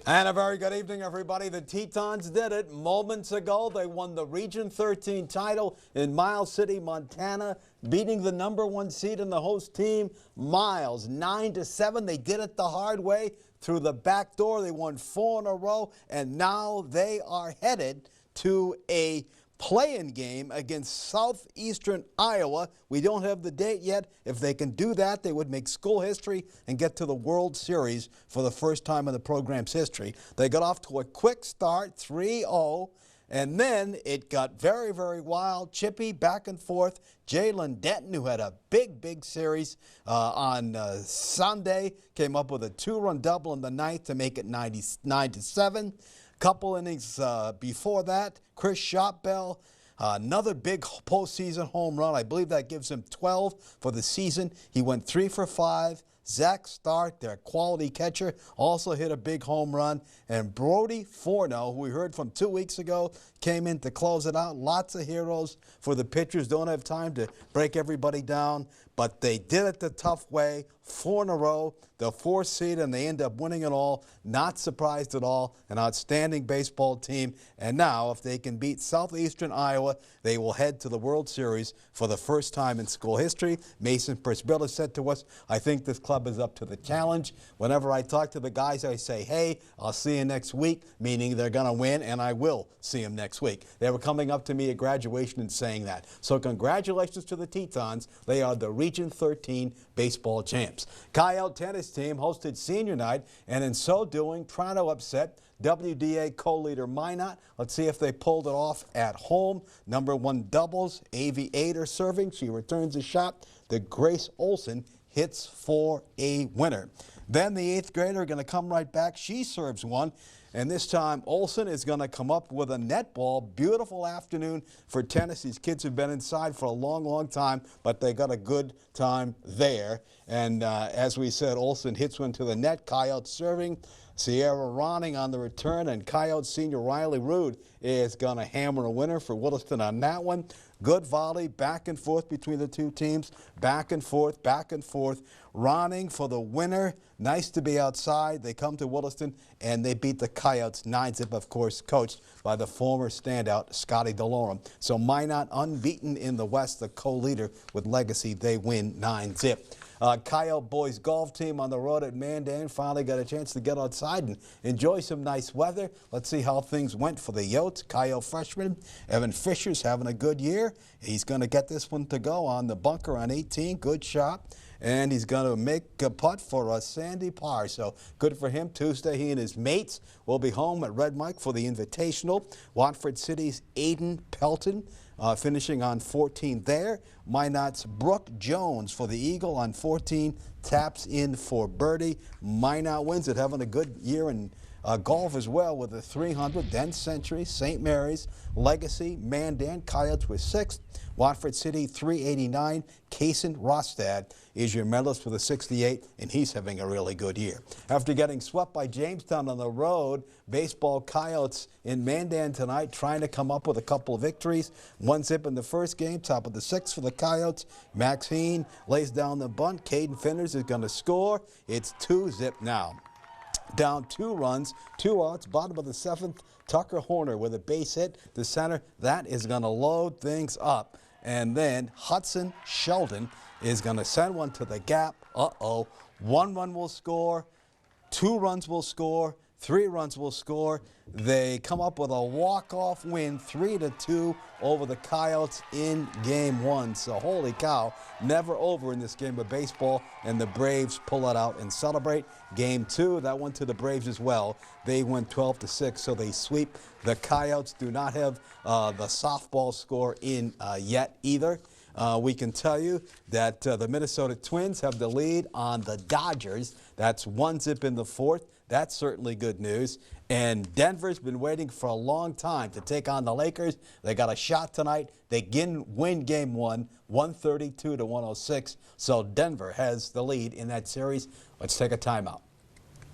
And a very good evening, everybody. The Tetons did it moments ago. They won the Region 13 title in Miles City, Montana, beating the #1 seed in the host team, Miles, 9-7. They did it the hard way through the back door. They won 4 in a row, and now they are headed to a play-in game against southeastern Iowa. We don't have the date yet. If they can do that, they would make school history and get to the World Series for the first time in the program's history. They got off to a quick start, 3-0, and then it got very, very wild, chippy, back and forth. Jalen Denton, who had a big series on Sunday, came up with a 2-run double in the ninth to make it 9-7. Couple innings before that, Chris Shotbell, another big postseason home run. I believe that gives him 12 for the season. He went 3 for 5. Zach Stark, their quality catcher, also hit a big home run. And Brody Forno, who we heard from 2 weeks ago, came in to close it out. Lots of heroes for the pitchers. Don't have time to break everybody down, but they did it the tough way. 4 in a row, the 4th seed, and they end up winning it all. Not surprised at all. An outstanding baseball team. And now, if they can beat southeastern Iowa, they will head to the World Series for the first time in school history. Mason Prisbilla said to us, I think this club is up to the challenge. Whenever I talk to the guys, I say, hey, I'll see you next week, meaning they're going to win, and I will see them next week. They were coming up to me at graduation and saying that. So congratulations to the Tetons. They are the Region 13 baseball champs. Coyote tennis team hosted senior night, and in so doing, trying to upset WDA co-leader Minot. Let's see if they pulled it off at home. #1 doubles, Aviator serving. She returns a shot that Grace Olson hits for a winner. Then the 8th grader going to come right back. She serves one. And this time, Olson is going to come up with a net ball. Beautiful afternoon for tennis. These kids have been inside for a long time, but they got a good time there. And as we said, Olson hits one to the net. Coyote serving. Sierra Ronning on the return, and Coyote senior Riley Rude is going to hammer a winner for Williston on that one. Good volley, back and forth between the two teams, back and forth. Ronning for the winner. Nice to be outside. They come to Williston, and they beat the Coyotes 9-zip, of course, coached by the former standout Scotty DeLorme. So Minot unbeaten in the West, the co-leader with Legacy. They win 9-zip. Coyote boys golf team on the road at Mandan finally got a chance to get outside and enjoy some nice weather. Let's see how things went for the Yotes. Coyote freshman Evan Fisher's having a good year. He's going to get this one to go on the bunker on 18. Good shot. And he's going to make a putt for a sandy par. So good for him. Tuesday, he and his mates will be home at Red Mike for the Invitational. Watford City's Aiden Pelton finishing on 14 there. Minot's Brooke Jones for the Eagle on 14. Taps in for birdie. Minot wins it, having a good year in golf as well with a 300. Then Century, St. Mary's, Legacy, Mandan. Coyotes with 6th. Watford City 389. Kaysen Rostad is your medalist with a 68, and he's having a really good year. After getting swept by Jamestown on the road, baseball Coyotes in Mandan tonight trying to come up with a couple of victories. 1-zip in the first game, top of the 6th for the Coyotes. Max Heen lays down the bunt. Caden Finders is going to score. It's 2-zip now. Down 2 runs, 2 outs, bottom of the 7th. Tucker Horner with a base hit to center. That is going to load things up. And then Hudson Sheldon is going to send one to the gap. 1 run will score, 2 runs will score, 3 runs will score. They come up with a walk-off win, 3-2 over the Coyotes in Game 1. So holy cow, never over in this game of baseball, and the Braves pull it out and celebrate. Game 2, that went to the Braves as well. They win 12-6, so they sweep. The Coyotes do not have the softball score in yet either. We can tell you that the Minnesota Twins have the lead on the Dodgers. That's 1-zip in the 4th. That's certainly good news. And Denver's been waiting for a long time to take on the Lakers. They got a shot tonight. They win Game 1, 132-106. So Denver has the lead in that series. Let's take a timeout.